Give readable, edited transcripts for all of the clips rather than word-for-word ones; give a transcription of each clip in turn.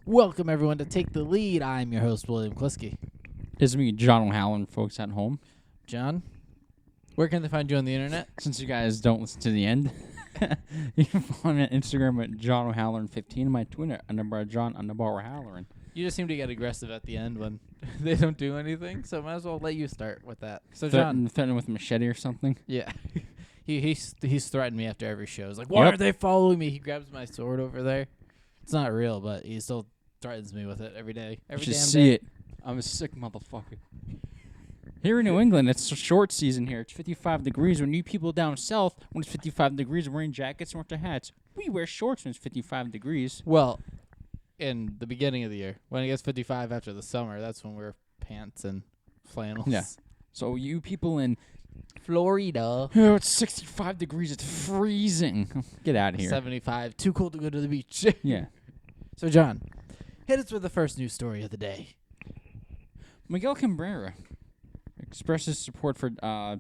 Welcome, everyone, to Take the Lead. I'm your host, William Kliske. This is me, John O'Halloran, folks at home. John, where can they find you on the internet? Since you guys don't listen to the end, you can follow me on Instagram at John O'Halloran15 and my Twitter, _John_O'Halloran. You just seem to get aggressive at the end when they don't do anything, so might as well let you start with that. So, John. Threatening with a machete or something? Yeah. He's threatened me after every show. He's like, why are they following me? He grabs my sword over there. It's not real, but he still threatens me with it every day. Every damn day. See it. I'm a sick motherfucker. Here in New England, it's a short season here. It's 55 degrees. When you people down south, when it's 55 degrees, are wearing jackets and winter hats. We wear shorts when it's 55 degrees. Well, in the beginning of the year, when it gets 55 after the summer, that's when we're pants and flannels. Yeah. So you people in Florida. Oh, it's 65 degrees. It's freezing. Get out of here. 75. Too cold to go to the beach. Yeah. So, John, hit us with the first news story of the day. Miguel Cabrera expresses support for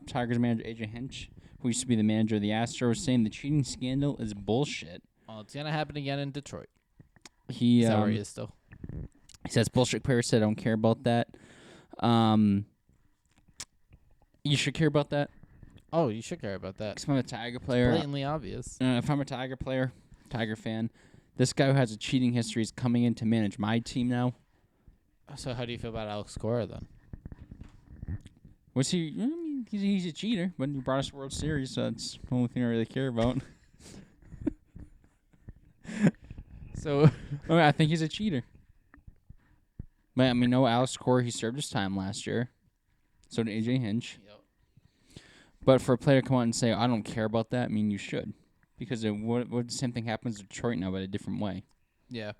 Tigers manager AJ Hinch, who used to be the manager of the Astros, saying the cheating scandal is bullshit. Well, it's going to happen again in Detroit. He is still. He says bullshit. Player said, I don't care about that. You should care about that. Oh, you should care about that. 'Cause if I'm a Tiger player, It's blatantly obvious. if I'm a Tiger player, Tiger fan, this guy who has a cheating history is coming in to manage my team now. So how do you feel about Alex Cora then? Was he? I mean, he's a cheater, but he brought us a World Series, so that's the only thing I really care about. So, I think he's a cheater. But I mean, no, Alex Cora, he served his time last year. So did AJ Hinch. yep. But for a player to come out and say, I don't care about that, I mean, you should. Because the same thing happens in Detroit now, but a different way. Yeah.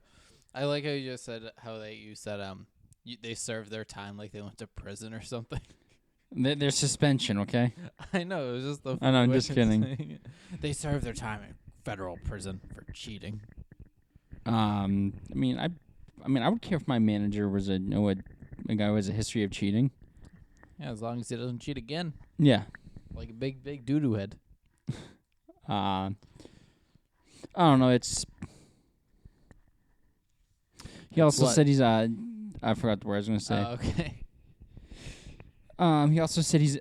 I like how you just said you said they served their time like they went to prison or something. Their suspension, okay? I know, it was just the I know, I'm way just of kidding. saying it. They served their time in federal prison for cheating. I mean, I would care if my manager was a guy who has a history of cheating. Yeah, as long as he doesn't cheat again. Yeah. Like a big doo-doo head. I don't know. He also said he's I forgot the word I was going to say. Okay. He also said he's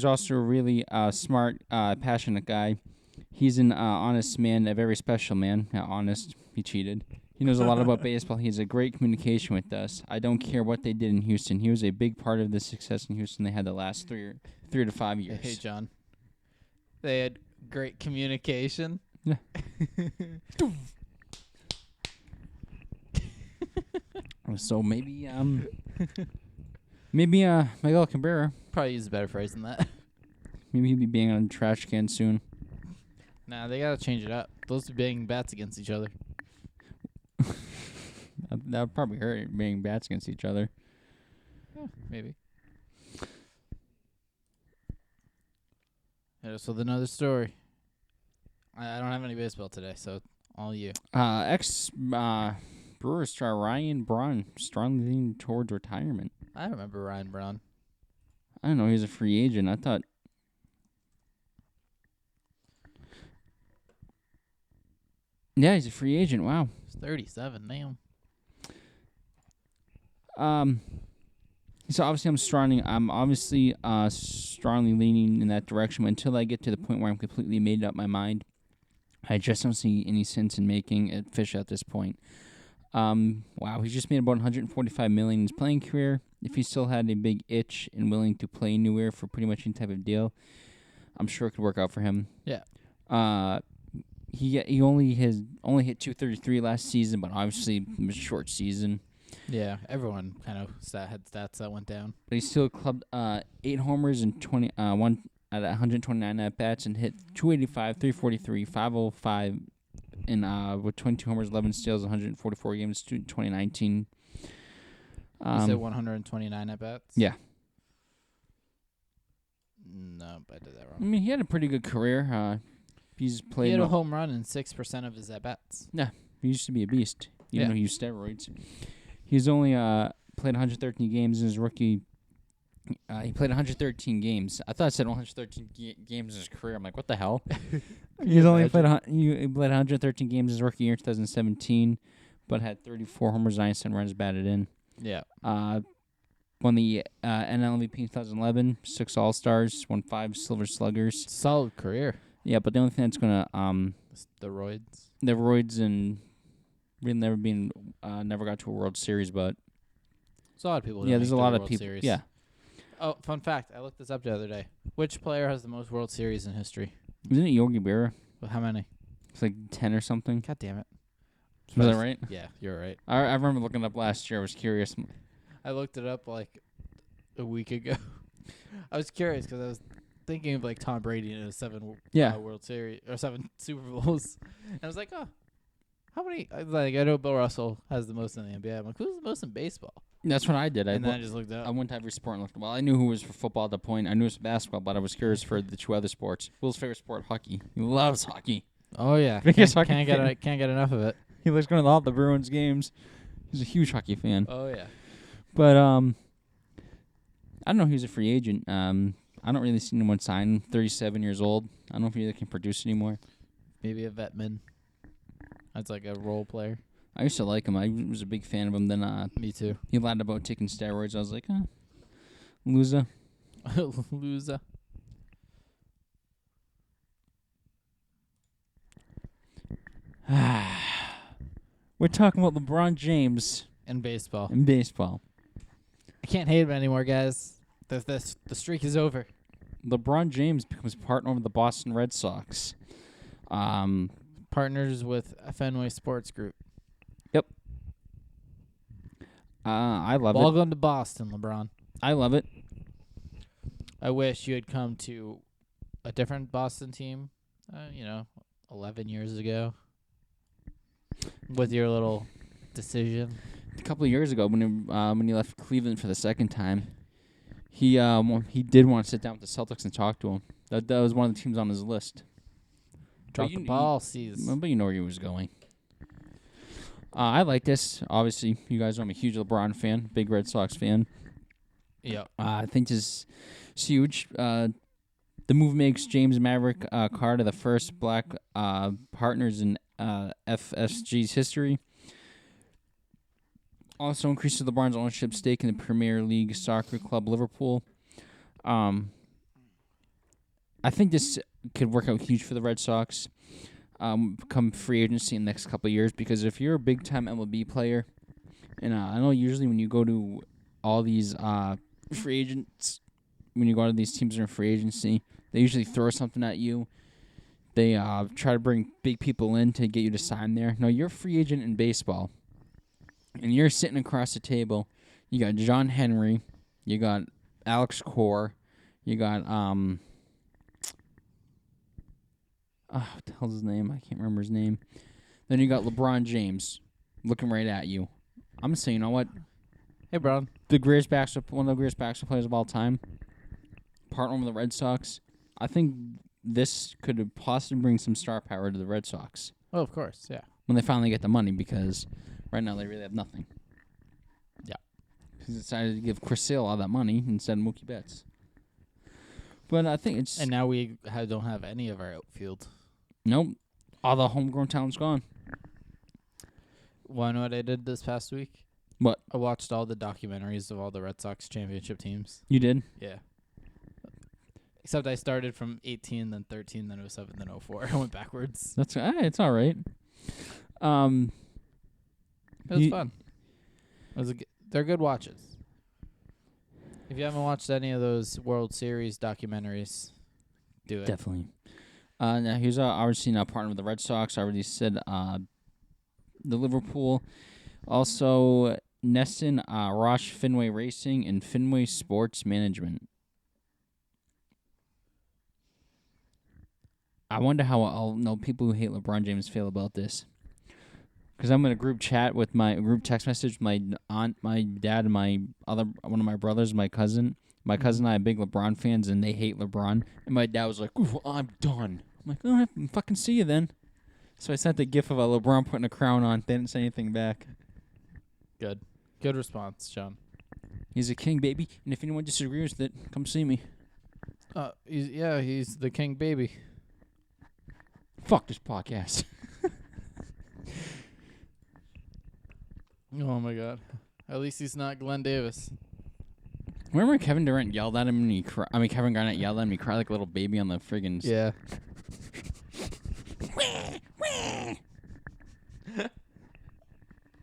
also a really smart, passionate guy. He's an honest man, a very special man. Yeah, honest. He cheated. He knows a lot about baseball. He has a great communication with us. I don't care what they did in Houston. He was a big part of the success in Houston they had the last 3 to 5 years. Hey, John. They had great communication. Yeah. So maybe Miguel Cabrera. Probably use a better phrase than that. Maybe he'll be banging on a trash can soon. Nah, they gotta change it up. Those are banging bats against each other. That would probably hurt, banging bats against each other. Yeah, maybe. So another story. I don't have any baseball today, so all you. Brewers star Ryan Braun strongly leaning towards retirement. I remember Ryan Braun. I don't know. He's a free agent. I thought. Yeah, he's a free agent. Wow. He's 37 now. So obviously I'm obviously strongly leaning in that direction. But until I get to the point where I'm completely made up my mind, I just don't see any sense in making a fish at this point. Wow, he's just made about $145 million in his playing career. If he still had a big itch and willing to play anywhere for pretty much any type of deal, I'm sure it could work out for him. Yeah. He only hit 233 last season, but obviously it was a short season. Yeah, everyone kind of had stats that went down. But he still clubbed 8 homers and 129 at bats and hit 285, 343, 505, and with 22 homers, 11 steals, 144 games, 2019. You said 129 at bats. Yeah. No, I did that wrong. I mean, he had a pretty good career. He had a home run in 6% of his at bats. Yeah, he used to be a beast. Even though he used steroids. He's only played 113 games in his rookie. He played 113 games. I thought it said 113 games in his career. I'm like, what the hell? He played 113 games his rookie year, 2017. but had 34 homers, 97 runs batted in. Yeah. Won the NL MVP in 2011, 6 All-Stars, won 5 Silver Sluggers. Solid career. Yeah, but the only thing that's gonna Steroids. the roids and really never got to a World Series, but There's a lot of people. Who yeah, don't there's a make it to lot the of World people. Series. Yeah, Oh, fun fact! I looked this up the other day. Which player has the most World Series in history? isn't it Yogi Berra? Well, how many? It's like 10 or something. God damn it! Was that right? Yeah, you're right. I remember looking it up last year. I was curious. I looked it up like a week ago. I was curious because I was thinking of like Tom Brady in his 7 World Series or 7 Super Bowls, and I was like, oh, how many? I know Bill Russell has the most in the NBA. I'm like, who's the most in baseball? That's what I did. And then I just looked it I up. went to every sport and looked. Well, I knew who was for football at the point. I knew it was basketball, but I was curious for the 2 other sports. Will's favorite sport, hockey. He loves hockey. Oh yeah, Biggest can't hockey fan. can't get enough of it. He likes going to all the Bruins games. He's a huge hockey fan. Oh yeah. But I don't know if he's a free agent. I don't really see anyone sign. 37 years old. I don't know if he can produce anymore. Maybe a vetman. That's like a role player. I used to like him. I was a big fan of him. Then Me too. he lied about taking steroids. I was like, loser. Loser. We're talking about LeBron James And baseball. in baseball. I can't hate him anymore, guys. The streak is over. LeBron James becomes partner with the Boston Red Sox. Partners with Fenway Sports Group. I love it. Welcome to Boston, LeBron. I love it. I wish you had come to a different Boston team, 11 years ago with your little decision. A couple of years ago, when he left Cleveland for the second time, he did want to sit down with the Celtics and talk to him. That was one of the teams on his list. Drop the ball, sees. But you know where he was going. I like this. Obviously, you guys know I'm a huge LeBron fan, big Red Sox fan. Yeah. I think this is huge. The move makes James Maverick Carter the first black partners in FSG's history. Also increases LeBron's ownership stake in the Premier League soccer club Liverpool. I think this could work out huge for the Red Sox. Become free agency in the next couple of years, because if you're a big-time MLB player, and I know usually when you go to all these free agents, when you go to these teams that are in free agency, they usually throw something at you. They try to bring big people in to get you to sign there. No, you're a free agent in baseball, and you're sitting across the table. You got John Henry, you got Alex Core, you got what the hell's his name? I can't remember his name. Then you got LeBron James looking right at you. I'm gonna say, you know what? Hey, Braun. One of the greatest basketball players of all time. Partner with the Red Sox. I think this could possibly bring some star power to the Red Sox Oh, of course, yeah. when they finally get the money, because right now they really have nothing. Yeah. Because they decided to give Chris Sale all that money instead of Mookie Betts. But I think it's... And now we don't have any of our outfield. Nope. All the homegrown talent's gone. Want to know what I did this past week? What? I watched all the documentaries of all the Red Sox championship teams. You did? Yeah. Except I started from 18, then 13, then 07, then 04. I went backwards. That's it's all right. It was fun. They're good watches. If you haven't watched any of those World Series documentaries, do it. Definitely. Now here's obviously now partner with the Red Sox. I already said the Liverpool. Also, Nesson, Roche Fenway Racing, and Fenway Sports Management. I wonder how I'll know people who hate LeBron James feel about this. Because I'm in a group chat with my group text message with my aunt, my dad, and one of my brothers, my cousin. My cousin and I are big LeBron fans, and they hate LeBron. And my dad was like, "Ooh, I'm done." I'm like, "Oh, I fucking see you then." So I sent the gif of a LeBron putting a crown on. They didn't say anything back. Good. Good response, John. He's a king, baby. And if anyone disagrees with it, come see me. He's the king baby. Fuck this podcast. Oh my God! At least he's not Glenn Davis. Remember Kevin Durant yelled at him and Kevin Garnett yelled at him and he cried like a little baby on the friggin' Yeah.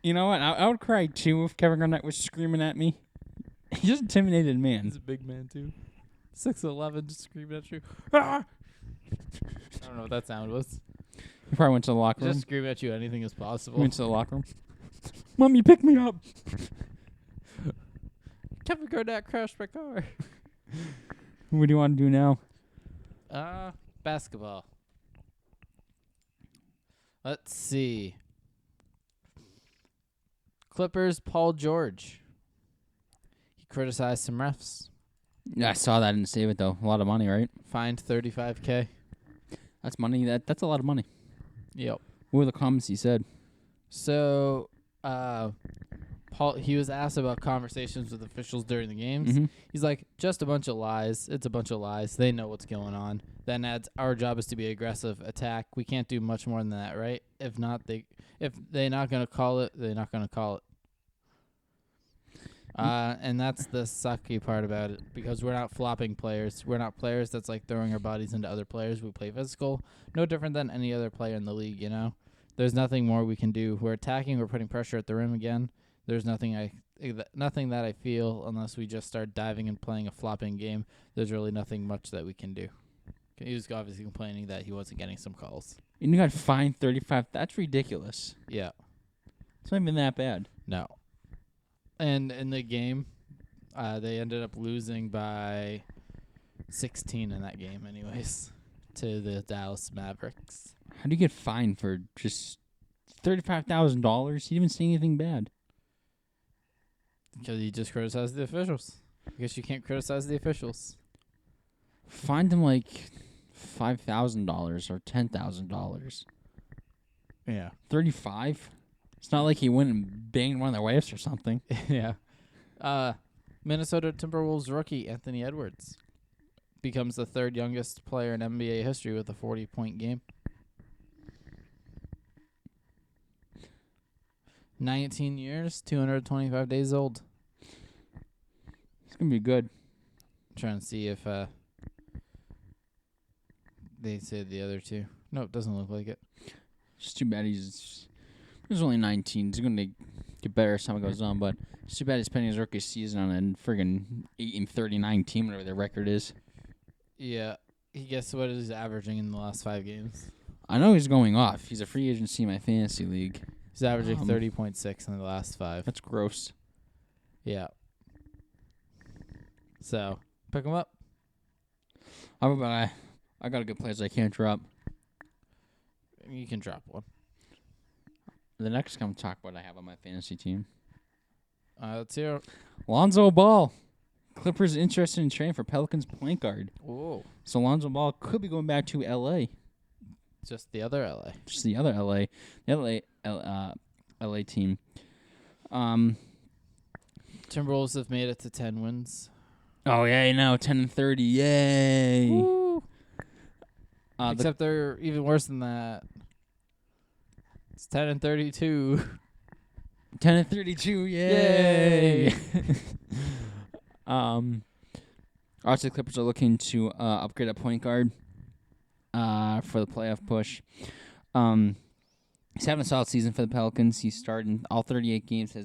You know what? I would cry too if Kevin Garnett was screaming at me. He's just intimidated man. He's a big man too. 6'11", just screaming at you. Ah! I don't know what that sound was. He probably went to the locker room. Just screaming at you, anything is possible. He went to the locker room. Mommy, pick me up. Kevin Garnett crashed my car. What do you want to do now? Basketball. Let's see. Clippers, Paul George. He criticized some refs. Yeah, I saw that. I didn't save it, though. A lot of money, right? Fined $35,000. That's money. That's a lot of money. Yep. What were the comments he said? So, Paul, he was asked about conversations with officials during the games. Mm-hmm. He's like, just a bunch of lies. It's a bunch of lies. They know what's going on. Then adds, our job is to be aggressive, attack. We can't do much more than that, right? If they're not going to call it, they're not going to call it. And that's the sucky part about it, because we're not flopping players. We're not players that's like throwing our bodies into other players. We play physical. No different than any other player in the league, you know? There's nothing more we can do. We're attacking. We're putting pressure at the rim again. There's nothing that I feel, unless we just start diving and playing a flopping game. There's really nothing much that we can do. He was obviously complaining that he wasn't getting some calls. And you got fined $35,000. That's ridiculous. Yeah. It's not even that bad. No. And in the game, they ended up losing by 16 in that game anyways to the Dallas Mavericks. How do you get fined for just $35,000? He didn't even say anything bad. Because he just criticized the officials. I guess you can't criticize the officials. Fined him like $5,000 or $10,000. Yeah. 35? It's not like he went and banged one of their wives or something. Yeah. Minnesota Timberwolves rookie Anthony Edwards becomes the third youngest player in NBA history with a 40-point game. 19 years, 225 days old. It's going to be good. I'm trying to see if they said the other two. No, it doesn't look like it. It's too bad he's only 19. He's going to get better as time goes on, but it's too bad he's spending his rookie season on a friggin' 8-39 team, whatever their record is. Yeah. Guess what is averaging in the last 5 games? I know he's going off. He's a free agency in my fantasy league. He's averaging 30.6 in the last 5. That's gross. Yeah. So, pick him up. How about I got a good place I can't drop. You can drop one. The next come talk what I have on my fantasy team. Let's hear it. Lonzo Ball. Clippers interested in trading for Pelicans point guard. Whoa. So Lonzo Ball could be going back to L.A. Just the other LA. Just the other L.A. The L.A. team. Timberwolves have made it to 10 wins. Oh, yeah, now 10-30. Yay. Woo. Except they're even worse than that. It's 10-32. 10-32. Yay. Also, the Clippers are looking to upgrade a point guard for the playoff push. He's having a solid season for the Pelicans. He's starting all 38 games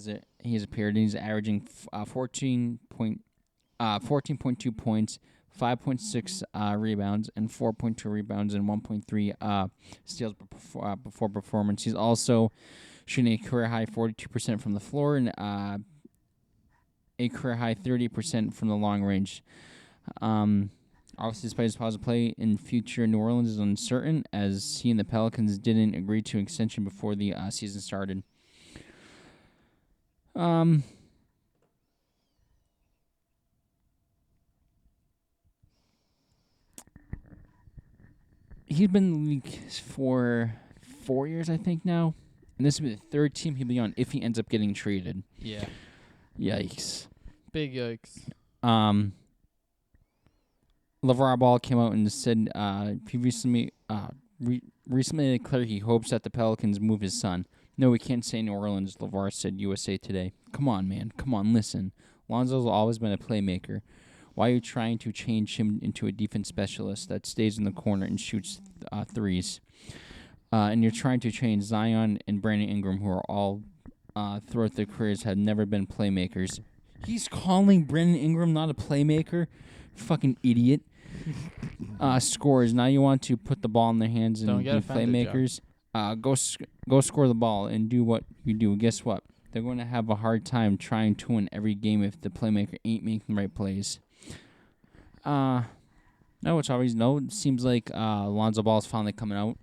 he's appeared. He's averaging 14.2 points, 5.6 rebounds, and 4.2 rebounds and 1.3 steals before performance. He's also shooting a career-high 42% from the floor and a career-high 30% from the long range. Obviously, despite his positive play in future, New Orleans is uncertain, as he and the Pelicans didn't agree to extension before the season started. He's been in the league for 4 years, I think, now. And this will be the third team he'll be on if he ends up getting traded. Yeah. Yikes. Big yikes. LeVar Ball came out and said he recently declared he hopes that the Pelicans move his son. No, we can't say New Orleans, LeVar said USA Today. Come on, man. Come on, listen. Lonzo's always been a playmaker. Why are you trying to change him into a defense specialist that stays in the corner and shoots threes? And you're trying to change Zion and Brandon Ingram, who are all throughout their careers have never been playmakers. He's calling Brandon Ingram not a playmaker? Fucking idiot. Scores. Now you want to put the ball in their hands and be playmakers. Go score the ball and do what you do. Guess what? They're going to have a hard time trying to win every game if the playmaker ain't making the right plays. No, it's always no. It seems like Lonzo Ball's finally coming out.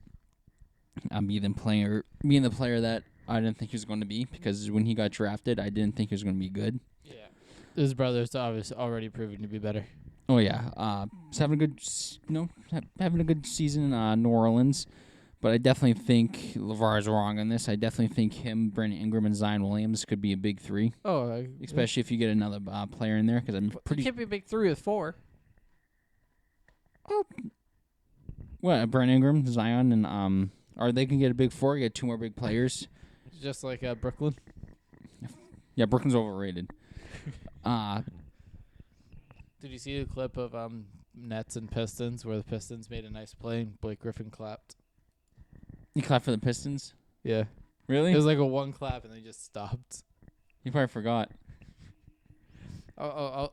Being the player that I didn't think he was going to be, because when he got drafted, I didn't think he was going to be good. Yeah, his brother's obviously already proven to be better. Oh yeah, he's having a good season in New Orleans, but I definitely think LeVar is wrong on this. I definitely think him, Brandon Ingram, and Zion Williams could be a big three. Oh, especially if you get another player in there, because I'm pretty. It can't be a big three with 4. Oh, what? Brandon Ingram, Zion, and or they can get a big 4. Get 2 more big players. Just like Brooklyn. Yeah, Brooklyn's overrated. Did you see the clip of Nets and Pistons where the Pistons made a nice play and Blake Griffin clapped? He clapped for the Pistons? Yeah. Really? It was like a one clap and they just stopped. You probably forgot. I'll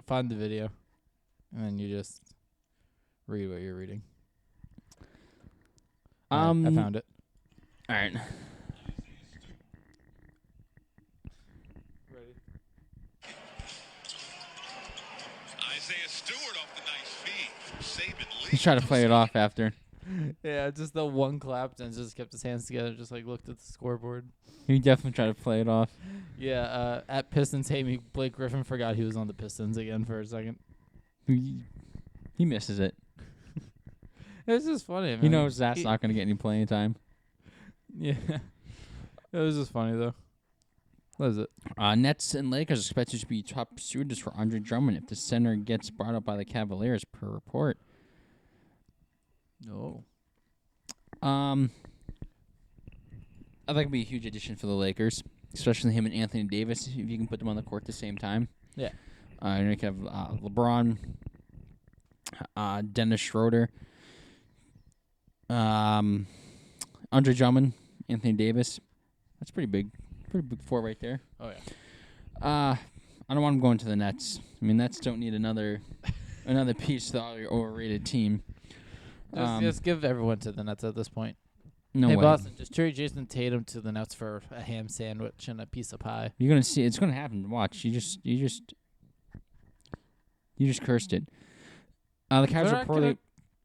find the video, and then you just read what you're reading. I found it. All right. Ready? Isaiah Stewart off the nice feed. He's trying to play it off after. Yeah, just the one clapped and just kept his hands together, just like looked at the scoreboard. He definitely tried to play it off. Yeah, at Pistons Hate Me, Blake Griffin forgot he was on the Pistons again for a second. He misses it. It's just funny, man. He knows that's not going to get any playing time. Yeah. It was just funny, though. What is it? Nets and Lakers expected to be top suitors for Andre Drummond if the center gets brought up by the Cavaliers, per report. No. I think it'd be a huge addition for the Lakers, especially him and Anthony Davis, if you can put them on the court at the same time. Yeah. And you can have Lebron, Dennis Schroeder, Andre Drummond, Anthony Davis. That's pretty big 4 right there. Oh, yeah. I don't want him going to the Nets. I mean, Nets don't need another piece to the overrated team. Just give everyone to the Nets at this point. No hey, way. Boston, just trade Jason Tatum to the Nets for a ham sandwich and a piece of pie. You're gonna see. It's gonna happen. Watch. You just cursed it. The Cavs are poorly.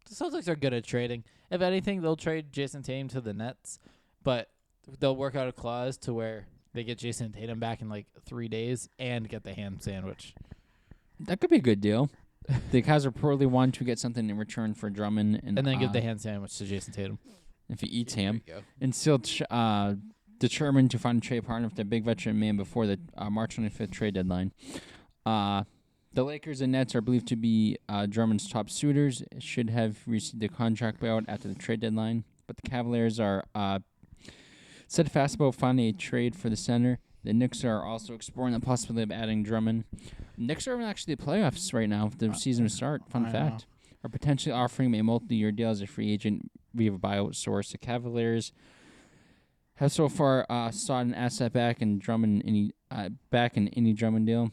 The Celtics are good at trading. If anything, they'll trade Jason Tatum to the Nets, but they'll work out a clause to where they get Jason Tatum back in like 3 days and get the ham sandwich. That could be a good deal. The Cavs are poorly want to get something in return for Drummond, and then give the ham sandwich to Jason Tatum. If he eats ham, and still determined to find a trade partner with their big veteran man before the March 25th trade deadline. The Lakers and Nets are believed to be Drummond's top suitors. Should have received a contract buyout after the trade deadline, but the Cavaliers are steadfast about finding a trade for the center. The Knicks are also exploring the possibility of adding Drummond. Knicks are actually the playoffs right now. If the season will start, fun fact, are potentially offering a multi-year deal as a free agent via a buyout source. The Cavaliers have so far sought an asset back in Drummond, any Drummond deal.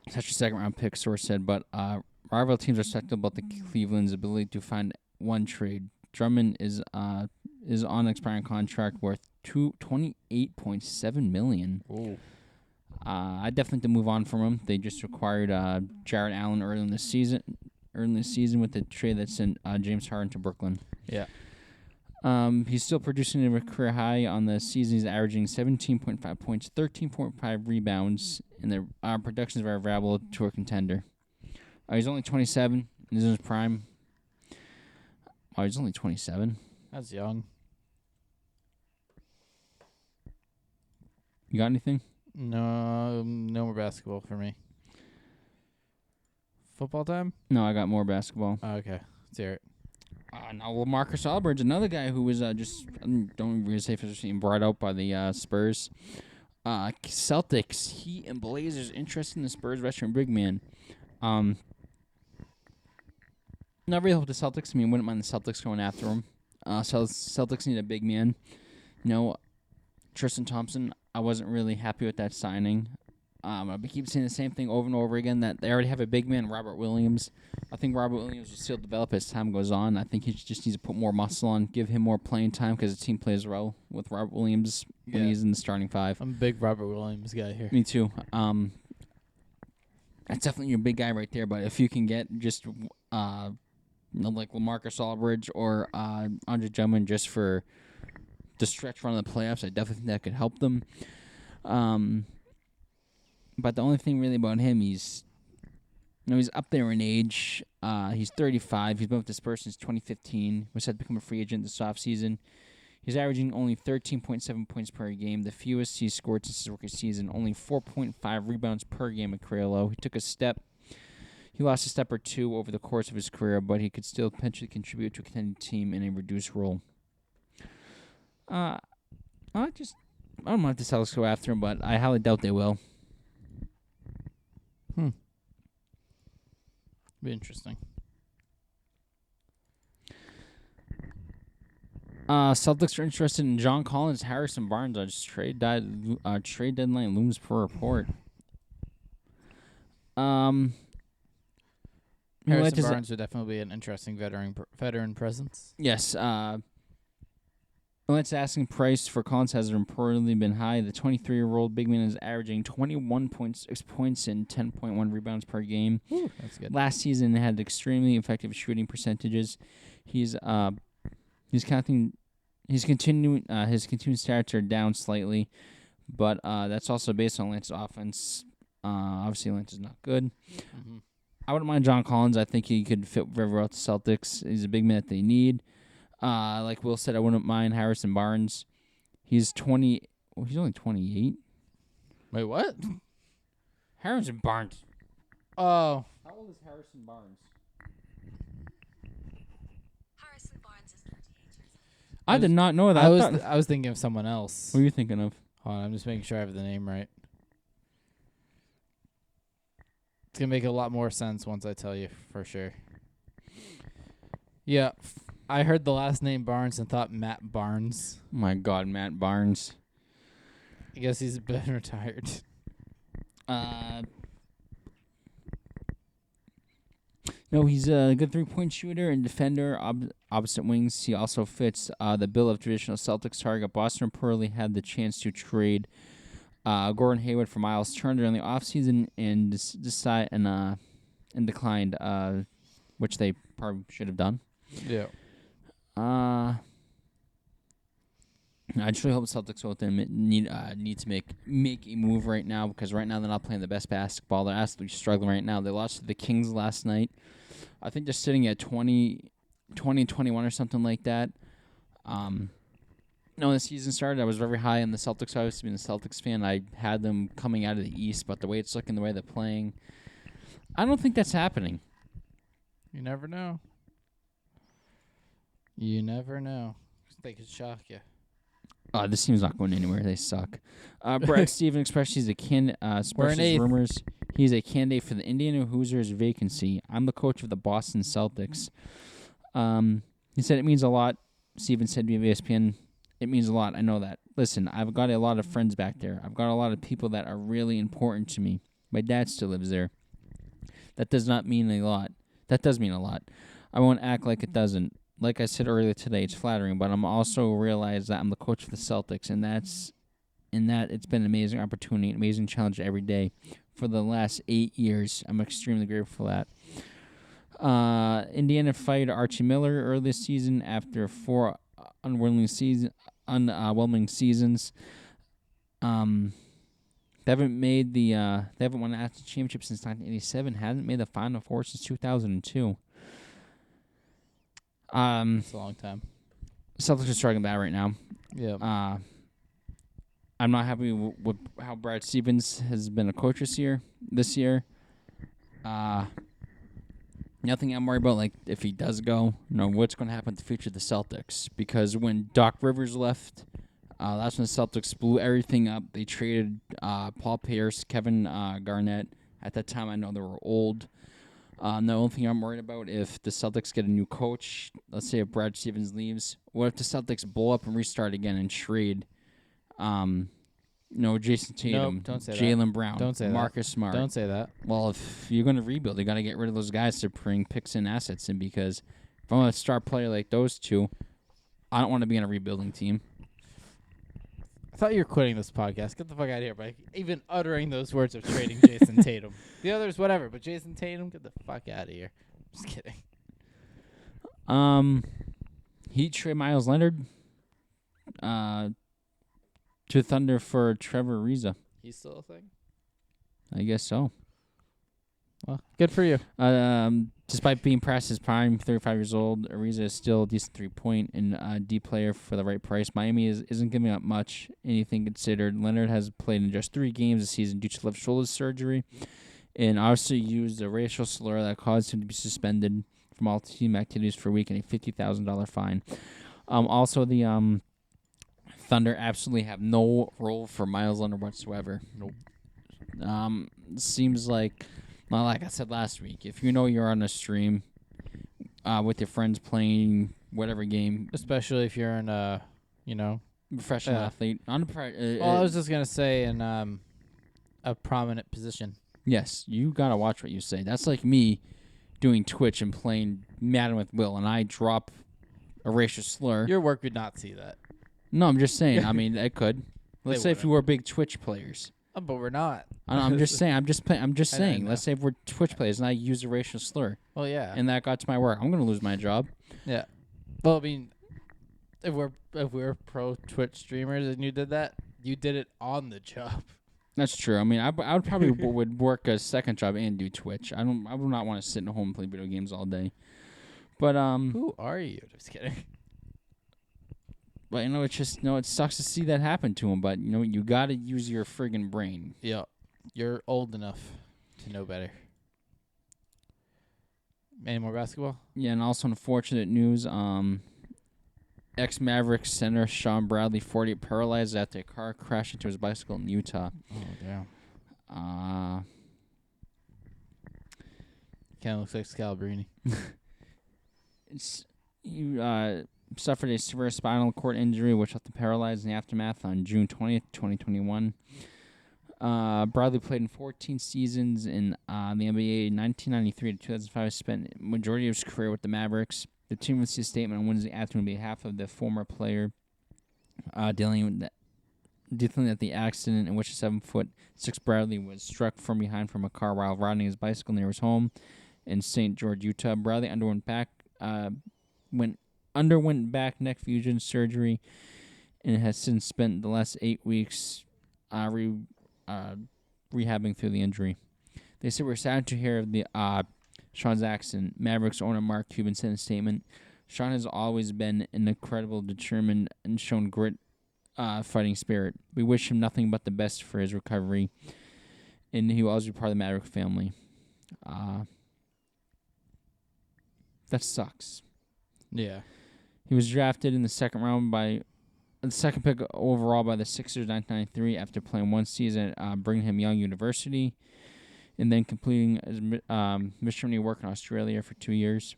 Such a second-round pick, source said, but rival teams are skeptical about the Cleveland's ability to find one trade. Drummond is on an expiring contract worth $28.7 million. Ooh. I definitely think to move on from him. They just acquired Jarrett Allen early in the season with the trade that sent James Harden to Brooklyn. Yeah. He's still producing a career high on the season. He's averaging 17.5 points, 13.5 rebounds, and the production is very valuable to a contender. He's only 27. He's in his prime. Oh, he's only 27. That's young. You got anything? No more basketball for me. Football time? No, I got more basketball. Oh, okay. Let's hear it. Now LaMarcus Aldridge, another guy who was don't really say if it's being brought out by the Spurs. Celtics, Heat, and Blazers interested in the Spurs veteran big man. Not really hope the Celtics. I mean, wouldn't mind the Celtics going after him. So Celtics need a big man. Tristan Thompson, I wasn't really happy with that signing. I keep saying the same thing over and over again, that they already have a big man, Robert Williams. I think Robert Williams will still develop as time goes on. I think he just needs to put more muscle on, give him more playing time, because the team plays well with Robert Williams when he's in the starting five. I'm a big Robert Williams guy here. Me too. That's definitely your big guy right there, but if you can get just like LaMarcus Aldridge or Andre Drummond just for the stretch run of the playoffs, I definitely think that could help them. But the only thing really about him, he's up there in age. He's 35. He's been with the Spurs since 2015. Was set to become a free agent this offseason. He's averaging only 13.7 points per game, the fewest he's scored since his rookie season. Only 4.5 rebounds per game at career low. He lost a step or two over the course of his career, but he could still potentially contribute to a contending team in a reduced role. I don't know if the Celtics go after him, but I highly doubt they will. Be interesting. Celtics are interested in John Collins, Harrison Barnes on trade deadline looms per report. Harrison Barnes would definitely be an interesting veteran presence. Yes. Let's asking price for Collins has reportedly been high. The 23-year-old big man is averaging 21.6 points and 10.1 rebounds per game. Ooh, that's good. Last season, had extremely effective shooting percentages. His continuing stats are down slightly, but that's also based on Lance's offense. Obviously, Lance is not good. Mm-hmm. I wouldn't mind John Collins. I think he could fit very well with the Celtics. He's a big man that they need. Like Will said, I wouldn't mind Harrison Barnes. He's 20. Oh, he's only 28. Wait, what? Harrison Barnes. Oh. How old is Harrison Barnes? Harrison Barnes is 28 years old. I did not know that. I was thinking of someone else. What are you thinking of? Hold on, I'm just making sure I have the name right. It's going to make a lot more sense once I tell you for sure. Yeah, I heard the last name Barnes and thought Matt Barnes. Oh my God, Matt Barnes. I guess he's been retired. No, he's a good three-point shooter and defender. Opposite wings, he also fits the bill of traditional Celtics target. Boston reportedly had the chance to trade Gordon Hayward for Miles Turner in the offseason and declined, which they probably should have done. Yeah. I just really hope the Celtics need to make a move right now, because right now they're not playing the best basketball. They're absolutely struggling right now. They lost to the Kings last night. I think they're sitting at 20 and 21 or something like that. When the season started, I was very high on the Celtics. I used to be a Celtics fan. I had them coming out of the East, but the way it's looking, the way they're playing, I don't think that's happening. You never know. You never know. They could shock you. This team's not going anywhere. They suck. Brad Stevens expressed he's a rumors. He's a candidate for the Indiana Hoosiers vacancy. I'm the coach of the Boston Celtics. He said it means a lot. Stevens said to ESPN, it means a lot. I know that. Listen, I've got a lot of friends back there. I've got a lot of people that are really important to me. My dad still lives there. That does not mean a lot. That does mean a lot. I won't act like it doesn't. Like I said earlier today, it's flattering, but I'm also realize that I'm the coach of the Celtics, and it's been an amazing opportunity, an amazing challenge every day for the last 8 years. I'm extremely grateful for that. Indiana fired Archie Miller early this season after 4 underwhelming seasons. They haven't won a national championship since 1987. Hasn't made the Final Four since 2002. It's a long time. Celtics are struggling bad right now. Yeah. I'm not happy with how Brad Stevens has been a coach this year. Nothing I'm worried about, like, if he does go, what's going to happen to the future of the Celtics. Because when Doc Rivers left, that's when the Celtics blew everything up. They traded Paul Pierce, Kevin Garnett. At that time, I know they were old. The only thing I'm worried about, if the Celtics get a new coach, let's say if Brad Stevens leaves, what if the Celtics blow up and restart again and trade Jason Tatum, Nope, don't say Jaylen Brown, Don't say Marcus that. Smart. Don't say that. Well, if you're going to rebuild, you got to get rid of those guys to bring picks and assets in, because if I'm a star player like those two, I don't want to be on a rebuilding team. I thought you were quitting this podcast. Get the fuck out of here by even uttering those words of trading Jason Tatum. The others, whatever, but Jason Tatum, get the fuck out of here. Just kidding. Heat trade Miles Leonard to Thunder for Trevor Ariza. He's still a thing? I guess so. Well, good for you. Despite being past his prime, 35 years old, Ariza is still a decent 3-point and D player for the right price. Miami isn't giving up much, anything considered. Leonard has played in just 3 games this season due to left shoulder surgery, and also used a racial slur that caused him to be suspended from all team activities for a week and a $50,000 fine. Also, the Thunder absolutely have no role for Miles Leonard whatsoever. Nope. Seems like, well, like I said last week, if you're on a stream with your friends playing whatever game, Especially if you're in a, professional athlete, I was just going to say in a prominent position. Yes, you got to watch what you say. That's like me doing Twitch and playing Madden with Will, and I drop a racial slur. Your work would not see that. No, I'm just saying. I mean, it could. Let's say if you were big Twitch players. Oh, but we're not. I'm just saying. I'm just saying. know. Let's say if we're Twitch players and I use a racial slur. Well, yeah. And that got to my work. I'm gonna lose my job. Yeah. Well, I mean, if we're pro Twitch streamers and you did that, you did it on the job. That's true. I mean, I would probably would work a second job and do Twitch. I would not want to sit at home and play video games all day. But Who are you? Just kidding. But it's just it sucks to see that happen to him. But you got to use your friggin' brain. Yeah, you're old enough to know better. Any more basketball? Yeah, and also unfortunate news. Ex-Mavericks center Sean Bradley, 40, paralyzed after a car crashed into his bicycle in Utah. Oh damn. Kind of looks like Scalabrini. You suffered a severe spinal cord injury, which left him paralyzed in the aftermath on June 20th, 2021. Bradley played in 14 seasons in the NBA, 1993 to 2005. Spent majority of his career with the Mavericks. The team released a statement on Wednesday afternoon on behalf of the former player dealing with the accident in which a 7'6" Bradley was struck from behind from a car while riding his bicycle near his home in St. George, Utah. Bradley underwent back neck fusion surgery and has since spent the last 8 weeks rehabbing through the injury. They said, "We're sad to hear of the Sean's accident." Mavericks owner Mark Cuban said in a statement, "Sean has always been an incredible, determined, and shown grit, fighting spirit. We wish him nothing but the best for his recovery, and he will always be part of the Maverick family." That sucks. Yeah. He was drafted in the second round by the second pick overall by the Sixers, 1993, after playing one season at Brigham Young University, and then completing his missionary work in Australia for 2 years.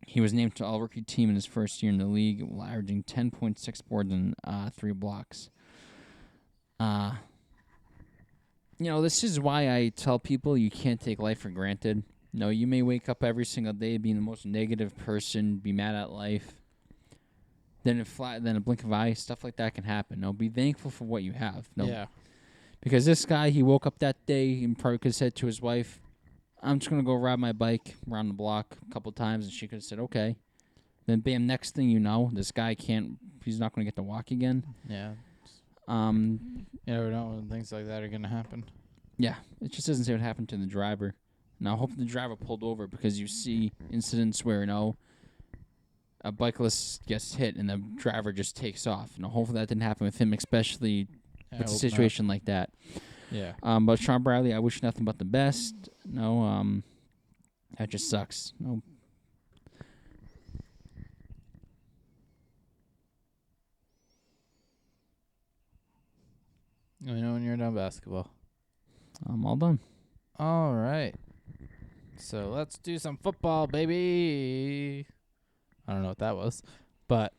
He was named to all-rookie team in his first year in the league, while averaging 10.6 boards and 3 blocks. This is why I tell people you can't take life for granted. You may wake up every single day being the most negative person, be mad at life. Then a blink of an eye, stuff like that can happen. Be thankful for what you have. Yeah. Because this guy, he woke up that day and probably could have said to his wife, "I'm just going to go ride my bike around the block a couple times," and she could have said, "Okay." Then bam, next thing you know, this guy he's not going to get to walk again. Yeah. You never know when things like that are going to happen. Yeah, it just doesn't say what happened to the driver. Now, I hope the driver pulled over, because you see incidents where, a bicyclist gets hit and the driver just takes off. Hopefully that didn't happen with him, especially with a situation like that. Yeah. But Sean Bradley, I wish nothing but the best. That just sucks. No. Let me know when you're done basketball. I'm all done. All right. So let's do some football, baby. I don't know what that was, but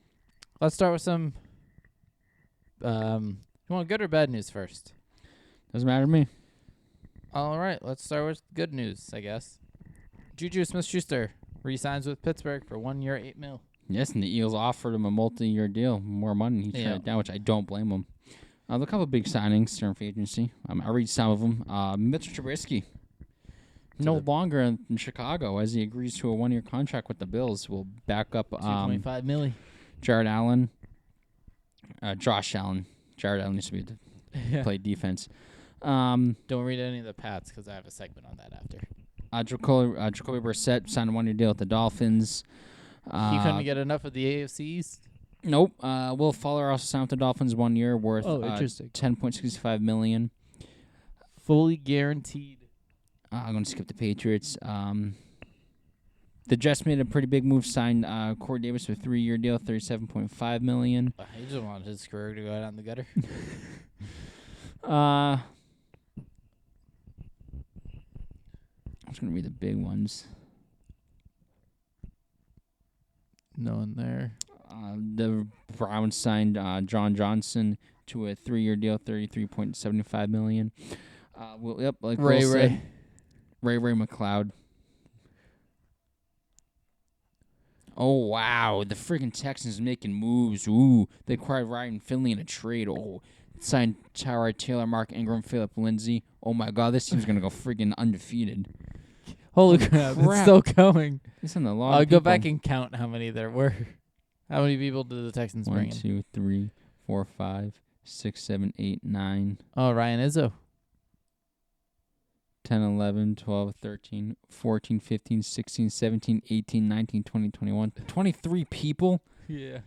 let's start with some. You want good or bad news first? Doesn't matter to me. All right, let's start with good news, I guess. JuJu Smith-Schuster resigns with Pittsburgh for 1 year, $8 million. Yes, and the Eagles offered him a multi-year deal, more money. He turned it down, which I don't blame him. A couple of big signings during free agency. I read some of them. Mitchell Trubisky, no longer in Chicago, as he agrees to a 1 year contract with the Bills. Will back up $2.5 million. Jared Allen, Josh Allen. Jared Allen used to be play defense. Don't read any of the Pats because I have a segment on that after. Jacoby Brissett signed a 1 year deal with the Dolphins. He couldn't get enough of the AFC East? Nope. Will Fuller also signed with the Dolphins 1 year, worth $10.65 million. Fully guaranteed. I'm going to skip the Patriots. The Jets made a pretty big move, signed Corey Davis with a 3 year deal, $37.5 million. He just wanted his career to go down the gutter. I'm just going to read the big ones. No one there. The Browns signed John Johnson to a 3 year deal, $33.75 million. Ray McLeod. Oh, wow. The freaking Texans making moves. Ooh. They acquired Ryan Finley in a trade. Oh. Signed Tyrod Taylor, Mark Ingram, Philip Lindsay. Oh, my God. This team's going to go freaking undefeated. Holy crap. It's still going. It's in a lot of I'll people. go back and count how many there were. How many people did the Texans bring in? 1, 2, 3, 4, 5, 6, 7, 8, 9. Oh, Ryan Izzo. 10, 11, 12, 13, 14, 15, 16, 17, 18, 19, 20, 21. 23 people? Yeah.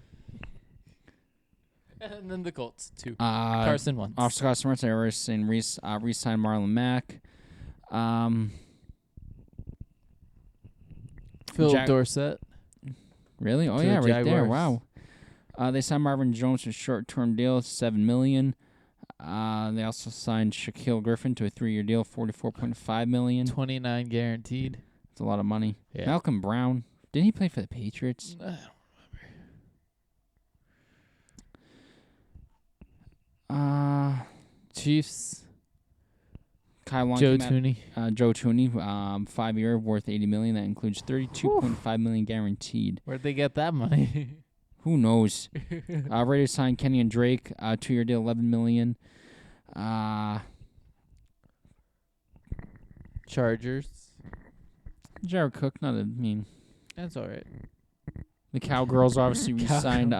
And then the Colts, 2. Carson Wentz. Carson Wentz, and re-signed Marlon Mack. Phil Dorsett. Really? Oh, to yeah, the right there. Jaguars. Wow. They signed Marvin Jones to a short-term deal, $7 million. They also signed Shaquille Griffin to a 3 year deal, $44.5 million. 29 guaranteed. That's a lot of money. Yeah. Malcolm Brown. Didn't he play for the Patriots? I don't remember. Chiefs. Kyle Long Joe Tooney. Joe Tooney, 5 year, worth $80 million. That includes $32.5 million guaranteed. Where'd they get that money? Who knows? Raiders signed Kenny and Drake, 2 year deal, $11 million. Chargers. Jared Cook, That's all right. The Cowgirls obviously re-signed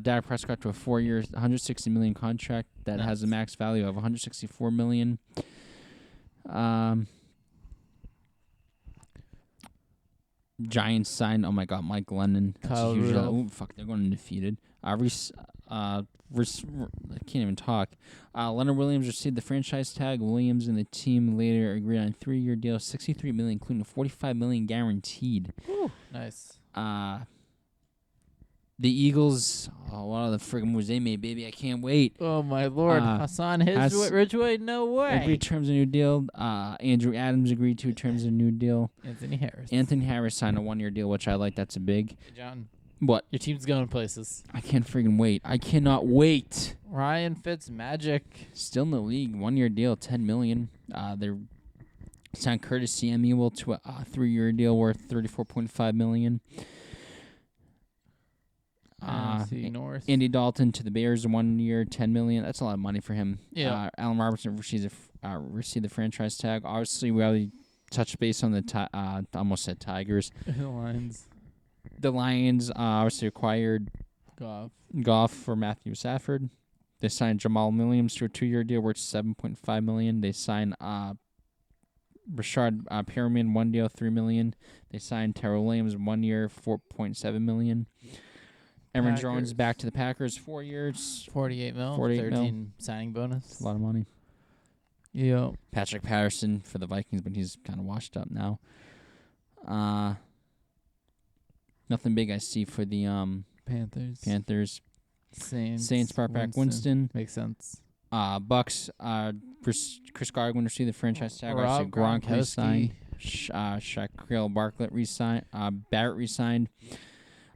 Dak Prescott to a 4 year, $160 million contract that has a max value of $164 million. Giants signed, oh my God, Mike Lennon. Kyle Rudolph. Oh, fuck, they're going undefeated. I can't even talk. Leonard Williams received the franchise tag. Williams and the team later agreed on a 3 year deal, $63 million, including $45 million guaranteed. Ooh, nice. The Eagles, one of the friggin' moves they made, baby. I can't wait. Oh, my Lord. Hassan Ridgeway, no way. Agreed terms of new deal. Andrew Adams agreed to terms of new deal. Anthony Harris signed a 1 year deal, which I like. That's a big. Hey, John. What? Your team's going places. I can't friggin' wait. I cannot wait. Ryan Fitzmagic. Still in the league. 1 year deal, $10 million. They're signed Curtis Samuel to a 3 year deal worth $34.5 million. North. Andy Dalton to the Bears, 1 year, $10 million. That's a lot of money for him. Yeah. Allen Robinson received the franchise tag. Obviously, we already touched base on the almost said Tigers. The Lions. The Lions obviously acquired Goff for Matthew Stafford. They signed Jamal Williams to a 2 year deal worth $7.5 million. They signed Rashad Perriman, 1 deal, $3 million. They signed Terrell Williams, 1 year, $4.7 million. Aaron Jones back to the Packers, 4 years. $48 million. 13 mil. Signing bonus. That's a lot of money. Yeah. Patrick Patterson for the Vikings, but he's kind of washed up now. Nothing big I see for the Panthers. Saints brought back Winston. Makes sense. Bucks. Chris Godwin received the franchise tag. Rob Gronk Gronkowski. re-signed. Shaquille Bartlett re-signed. Barrett re-signed.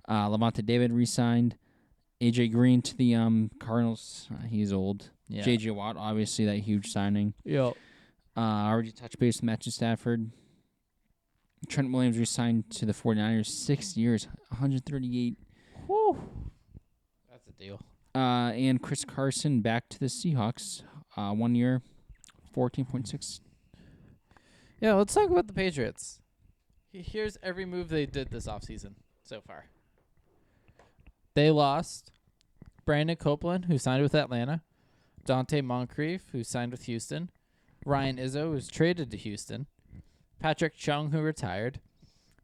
Levante David re-signed. AJ Green to the Cardinals. He's old. Yeah. JJ Watt, obviously that huge signing. Yo. Already touched base with Matthew Stafford. Trent Williams re-signed to the 49ers. 6 years, 138. Whew. That's a deal. And Chris Carson back to the Seahawks. 1 year, 14.6. Yeah, let's talk about the Patriots. Here's every move they did this offseason so far. They lost Brandon Copeland, who signed with Atlanta. Dante Moncrief, who signed with Houston. Ryan Izzo, who was traded to Houston. Patrick Chung, who retired.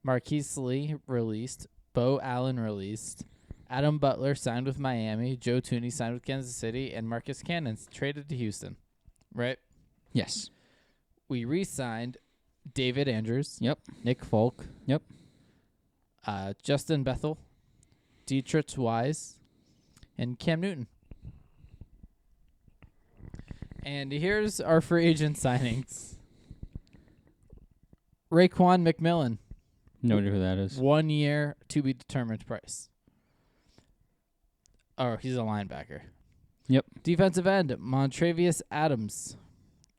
Marquise Lee released. Bo Allen released. Adam Butler signed with Miami. Joe Tooney signed with Kansas City. And Marcus Cannon traded to Houston. Right? Yes. We re-signed David Andrews. Yep. Nick Folk. Yep. Justin Bethel. Dietrich Wise. And Cam Newton. And here's our free agent signings. Raekwon McMillan. No idea who that is. 1 year, to be determined price. Oh, he's a linebacker. Yep. Defensive end, Montravius Adams.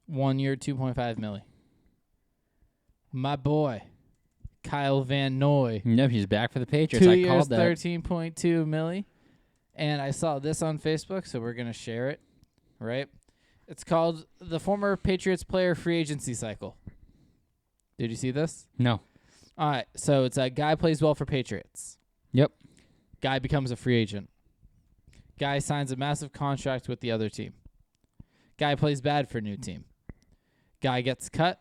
1 year, $2.5 million. My boy, Kyle Van Noy. Yep, he's back for the Patriots. 2 I years, called that. $13.2 million. And I saw this on Facebook, so we're going to share it. Right? It's called the former Patriots player free agency cycle. Did you see this? No. All right, so it's a guy plays well for Patriots. Yep. Guy becomes a free agent. Guy signs a massive contract with the other team. Guy plays bad for a new team. Guy gets cut.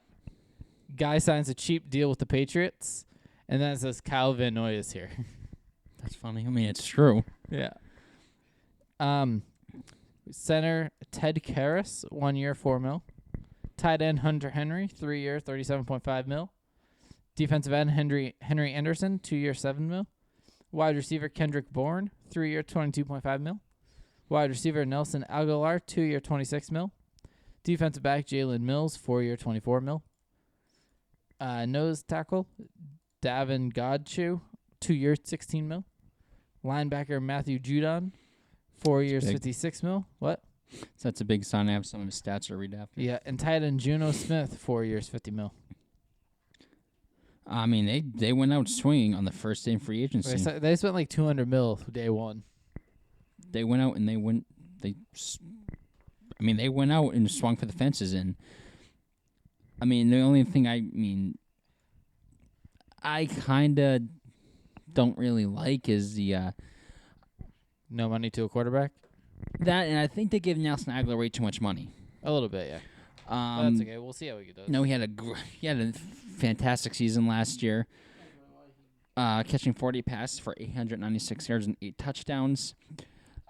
Guy signs a cheap deal with the Patriots. And then it says Kyle Van Noy is here. That's funny. I mean, it's true. Yeah. Center Ted Karras, 1 year, $4 million. Tight end Hunter Henry, 3 year, $37.5 million. Defensive end Henry Anderson, 2 year, $7 million. Wide receiver Kendrick Bourne, 3 year, $22.5 million. Wide receiver Nelson Aguilar, 2 year, $26 million. Defensive back Jalen Mills, 4 year, $24 million. Nose tackle Davin Godchaux, 2 year, $16 million. Linebacker Matthew Judon, 4 years, $56 million. What? So that's a big sign. I have some of his stats to read after. Yeah, and tight end Juno Smith, 4 years, $50 million. I mean, they went out swinging on the first day in free agency. They spent like $200 million day one. They went out and they went out and swung for the fences. And I mean, the only thing I kind of don't really like is the no money to a quarterback. That, and I think they gave Nelson Aguilar way too much money. A little bit, yeah. That's okay. We'll see how he does. No, he had a fantastic season last year, catching 40 passes for 896 yards and 8 touchdowns.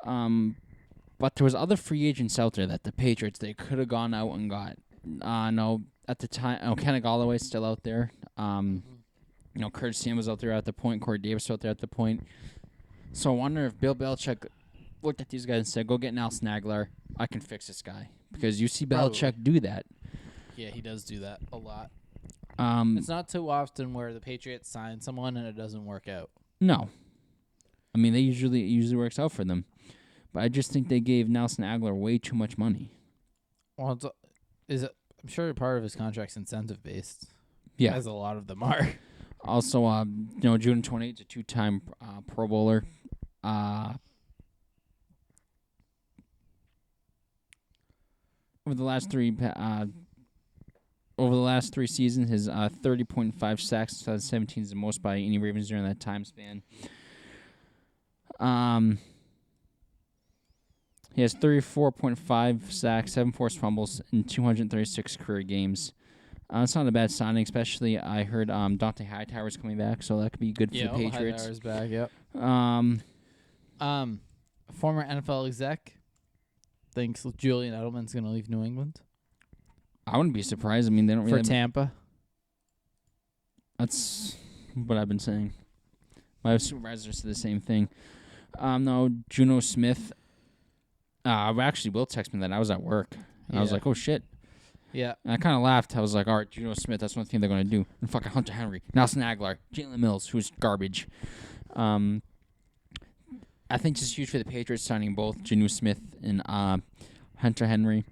But there was other free agents out there that the Patriots, they could have gone out and got. At the time, Kenny Golloway's still out there. Curtis Sam was out there at the point. Corey Davis was out there at the point. So I wonder if Bill Belichick looked at these guys and said, "Go get Nelson Aguilar. I can fix this guy." Because you see Belichick do that. Yeah, he does do that a lot. It's not too often where the Patriots sign someone and it doesn't work out. No. I mean, it usually works out for them. But I just think they gave Nelson Aguilar way too much money. Well, I'm sure part of his contract's incentive-based. Yeah. As a lot of them are. Also, June 28th is a 2-time Pro Bowler. Over the last three seasons, his 30.5 sacks, 2017 is the most by any Ravens during that time span. He has 34.5 sacks, 7 forced fumbles, in 236 career games. It's not a bad signing, especially I heard Dante Hightower's coming back, so that could be good for the Patriots. Hightower's back, yep. Former NFL exec thinks Julian Edelman's going to leave New England. I wouldn't be surprised. I mean, they don't really for Tampa. That's what I've been saying. My supervisors said the same thing. No, Juno Smith. Actually, Will texted me that I was at work. And I was like, oh, shit. Yeah. And I kind of laughed. I was like, all right, Juno Smith, that's one thing they're going to do. And fucking Hunter Henry. Nelson Aguilar. Jalen Mills, who's garbage. I think it's huge for the Patriots signing both Juno Smith and Hunter Henry.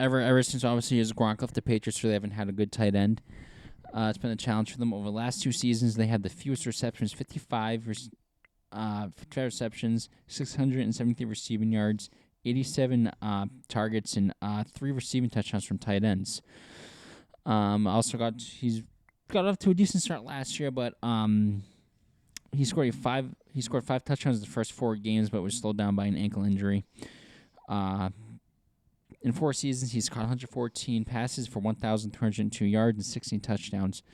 Ever since, obviously, his Gronk left the Patriots, really haven't had a good tight end. It's been a challenge for them. Over the last 2 seasons, they had the fewest receptions, 55 receptions, 673 receiving yards, 87 targets, and 3 receiving touchdowns from tight ends. He's got off to a decent start last year, but he scored 5 touchdowns in the first 4 games, but was slowed down by an ankle injury. In 4 seasons, he's caught 114 passes for 1,302 yards and 16 touchdowns.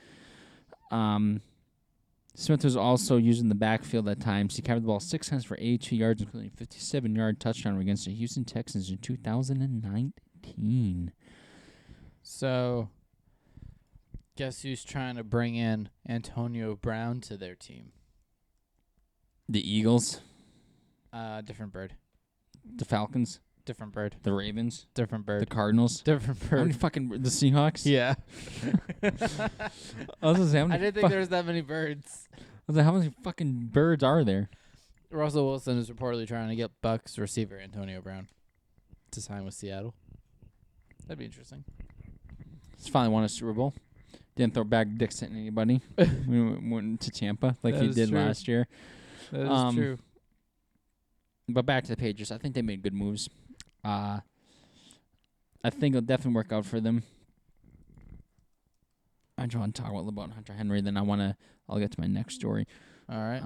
Smith was also using the backfield at times. He carried the ball 6 times for 82 yards, including a 57-yard touchdown against the Houston Texans in 2019. So, guess who's trying to bring in Antonio Brown to their team? The Eagles. Different bird. The Falcons. Different bird. The Ravens. Different bird. The Cardinals. Different How many bird. fucking the Seahawks? Yeah. I was gonna say, how many I didn't think there was that many birds. I was like, how many fucking birds are there? Russell Wilson is reportedly trying to get Bucks receiver Antonio Brown to sign with Seattle. That'd be interesting. He's finally won a Super Bowl. Didn't throw back dicks at anybody. We went to Tampa like he did last year. That is true. But back to the Patriots. I think they made good moves. I think it'll definitely work out for them. I just want to talk about Hunter Henry, then I'll get to my next story. All right.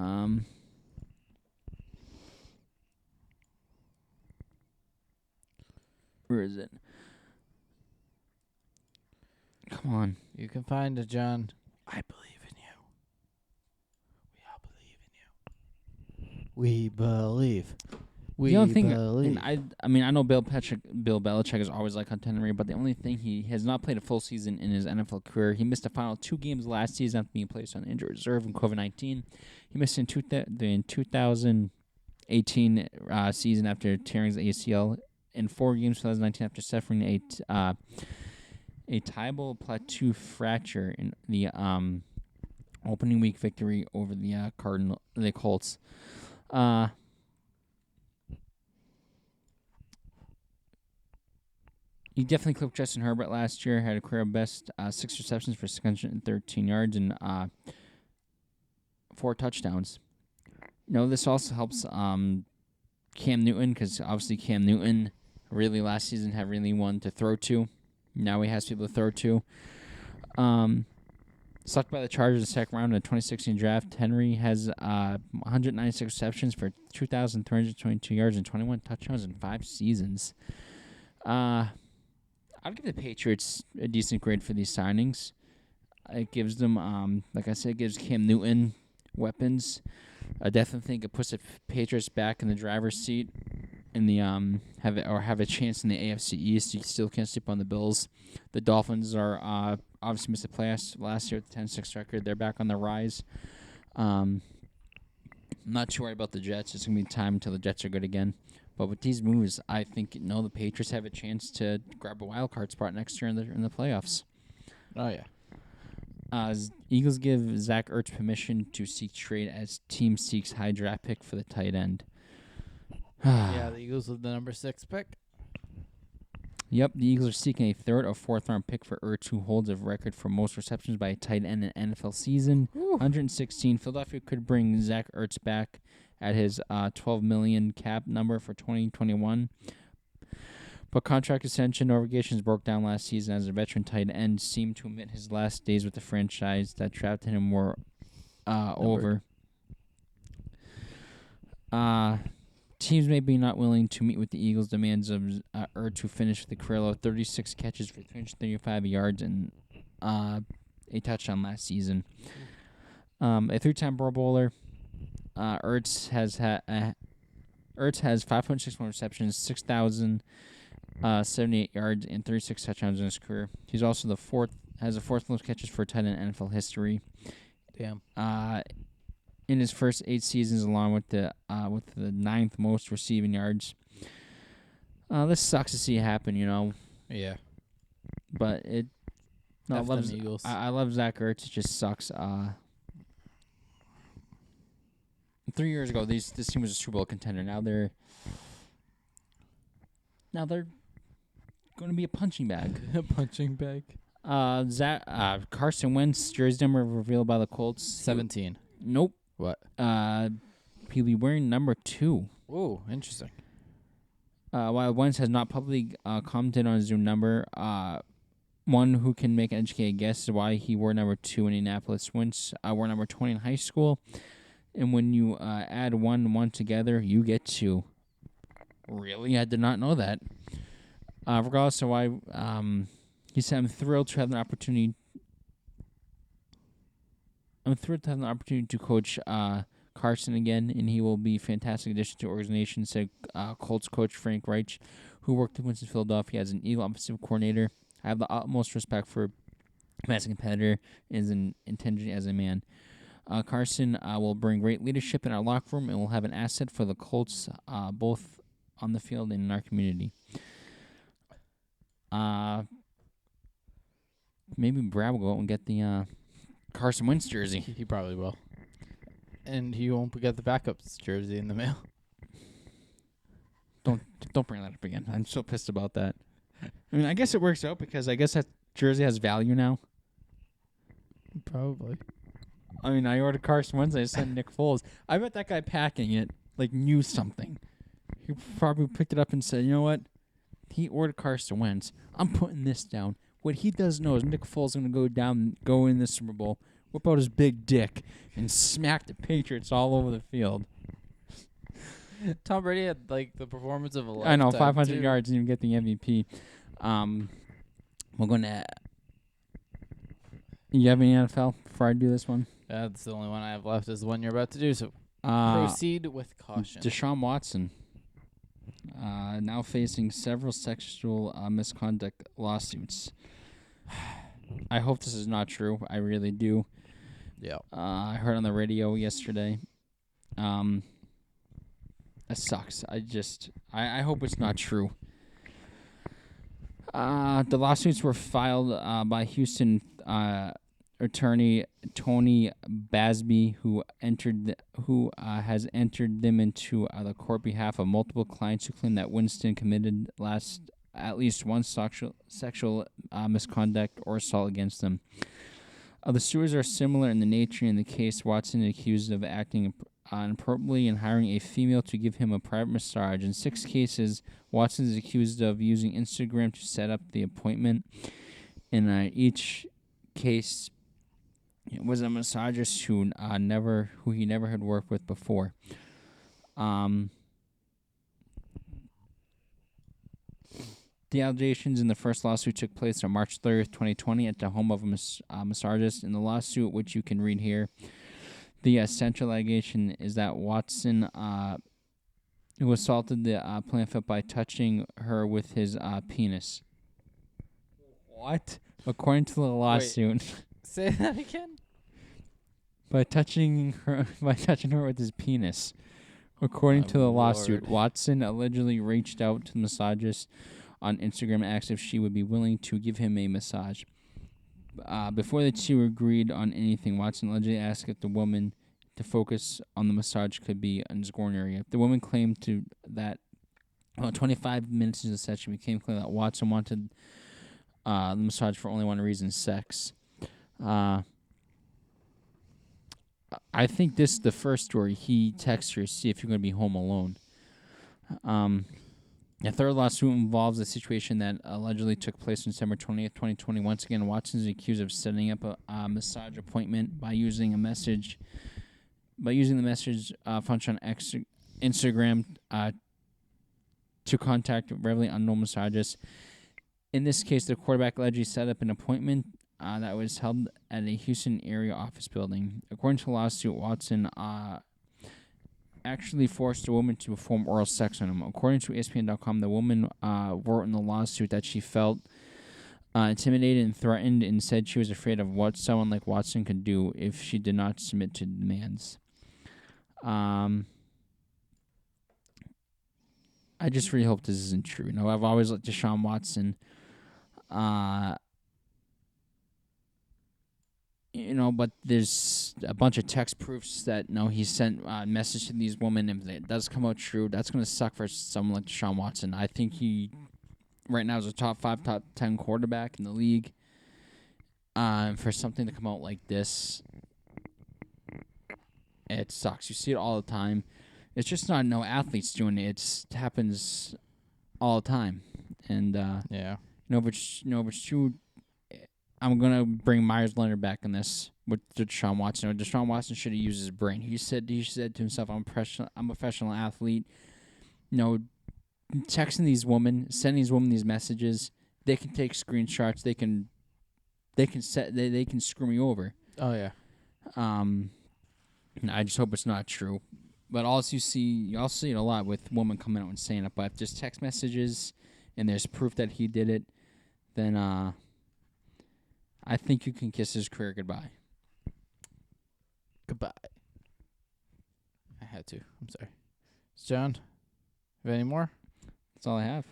Where is it? Come on. You can find it, John. I believe in you. We all believe in you. We believe. The only thing, I know Bill Belichick is always like Hunter Henry, but the only thing, he has not played a full season in his NFL career. He missed the final 2 games last season after being placed on injured reserve in COVID-19. He missed in 2018 season after tearing his ACL, in 4 games 2019 after suffering a tibial plateau fracture in the opening week victory over the Colts. He definitely clipped Justin Herbert last year. Had a career best 6 receptions for 613 yards and 4 touchdowns. This also helps Cam Newton, because obviously Cam Newton really last season had really one to throw to. Now he has people to throw to. Sucked by the Chargers in the second round in the 2016 draft. Henry has 196 receptions for 2,322 yards and 21 touchdowns in 5 seasons. I'd give the Patriots a decent grade for these signings. It gives them, like I said, it gives Cam Newton weapons. I definitely think it puts the Patriots back in the driver's seat in the have a chance in the AFC East. You still can't sleep on the Bills. The Dolphins are obviously missed the playoffs last year with the 10-6 record. They're back on the rise. I'm not too worried about the Jets. It's gonna be time until the Jets are good again. But with these moves, I think the Patriots have a chance to grab a wild card spot next year in the playoffs. Oh yeah. Eagles give Zach Ertz permission to seek trade as team seeks high draft pick for the tight end. Yeah, the Eagles with the number 6 pick. Yep, the Eagles are seeking a 3rd or 4th round pick for Ertz, who holds a record for most receptions by a tight end in an NFL season. 116. Philadelphia could bring Zach Ertz back at his $12 million cap number for 2021. But contract extension obligations broke down last season as a veteran tight end seemed to admit his last days with the franchise that drafted him were over. Teams may be not willing to meet with the Eagles' demands of Ertz, who finished with a career low 36 catches for 335 yards and a touchdown last season. A 3-time Pro Bowler, Ertz has 561 receptions, 6,078 yards, and 36 touchdowns in his career. He's also the 4th has the fourth most catches for a tight end in NFL history. Damn. In his first 8 seasons, along with the ninth most receiving yards. This sucks to see happen, Yeah. But it. No, F them Eagles. I love Zach Ertz. It just sucks. 3 years ago, this team was a Super Bowl contender. Now they're going to be a punching bag. A punching bag. Carson Wentz jersey number revealed by the Colts. 17. Nope. What? He'll be wearing number 2. Ooh, interesting. While Wentz has not publicly commented on his new number, one who can make an educated guess is why he wore number 2 in Indianapolis. Wentz wore number 20 in high school, and when you add 1 and 1 together, you get 2. Really? I did not know that. Regardless of why, he said, I'm thrilled to have the opportunity to coach Carson again, and he will be a fantastic addition to the organization, said Colts coach Frank Reich, who worked with Winston Philadelphia as an Eagle offensive coordinator. I have the utmost respect for him as a competitor and as intelligent as a man. Carson will bring great leadership in our locker room and will have an asset for the Colts, both on the field and in our community. Maybe Brad will go out and get the Carson Wentz jersey. He probably will. And he won't get the backup's jersey in the mail. Don't bring that up again. I'm so pissed about that. I mean, I guess it works out because I guess that jersey has value now. Probably. I mean, I ordered Carson Wentz. I sent Nick Foles. I bet that guy packing it knew something. He probably picked it up and said, "You know what? He ordered Carson Wentz. I'm putting this down." What he doesn't know is Nick Foles is going to go in the Super Bowl, whip out his big dick, and smack the Patriots all over the field. Tom Brady had the performance of a lifetime. I know, 500 too. yards, didn't even get the MVP. We're going to. You have any NFL before I do this one? That's the only one I have left is the one you're about to do. So proceed with caution. Deshaun Watson, now facing several sexual misconduct lawsuits. I hope this is not true. I really do. Yeah. I heard on the radio yesterday. That sucks. I hope it's not true. The lawsuits were filed by Houston attorney Tony Basby, who has entered them into the court behalf of multiple clients who claim that Winston committed at least one sexual misconduct or assault against them. The suits are similar in the nature. In the case, Watson is accused of acting inappropriately and hiring a female to give him a private massage. In 6 cases, Watson is accused of using Instagram to set up the appointment. In each case, it was a massagist who he never had worked with before. The allegations in the first lawsuit took place on March 30th, 2020 at the home of a massagist. In the lawsuit, which you can read here, the central allegation is that Watson who assaulted the plaintiff by touching her with his penis. What? According to the lawsuit. Wait, say that again? By touching her with his penis. According to the lawsuit, Watson allegedly reached out to the massagist on Instagram and asked if she would be willing to give him a massage. Before the two agreed on anything, Watson allegedly asked if the woman to focus on the massage could be in his groin area. The woman claimed that 25 minutes into the session, it became clear that Watson wanted the massage for only one reason: sex. I think this is the first story. He texts her to see if you're going to be home alone. The third lawsuit involves a situation that allegedly took place on December 20th, 2020. Once again, Watson is accused of setting up a massage appointment by using the message function on Instagram to contact readily unknown massagists. In this case, the quarterback allegedly set up an appointment that was held at a Houston area office building. According to the lawsuit, Watson actually forced a woman to perform oral sex on him. According to ESPN.com, the woman wrote in the lawsuit that she felt intimidated and threatened, and said she was afraid of what someone like Watson could do if she did not submit to demands. I just really hope this isn't true. You know, I've always liked Deshaun Watson. You know, but there's a bunch of text proofs that he sent a message to these women. If it does come out true, that's going to suck for someone like Deshaun Watson. I think he right now is a top 5, top 10 quarterback in the league. For something to come out like this, it sucks. You see it all the time. It's just not no athletes doing it. It happens all the time. And if it's true, I'm gonna bring Leonard back in this with Deshaun Watson. Deshaun Watson should have used his brain. He said to himself, I'm a professional athlete. Texting these women, sending these women these messages, they can take screenshots. They can screw me over. Oh yeah. I just hope it's not true. But also you'll see it a lot with women coming out and saying it. But if there's text messages and there's proof that he did it, then I think you can kiss his career goodbye. Goodbye. I had to. I'm sorry. John, have any more? That's all I have.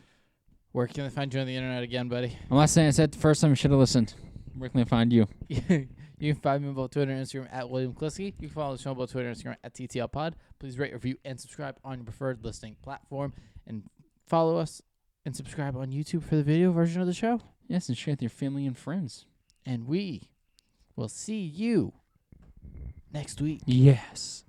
Where can they find you on the internet again, buddy? I'm not saying I said it the first time. You should have listened. Where can they find you? You can find me on both Twitter and Instagram at William Kliske. You can follow the show on both Twitter and Instagram at TTLPod. Please rate, review, and subscribe on your preferred listening platform. And follow us and subscribe on YouTube for the video version of the show. Yes, and share with your family and friends. And we will see you next week. Yes.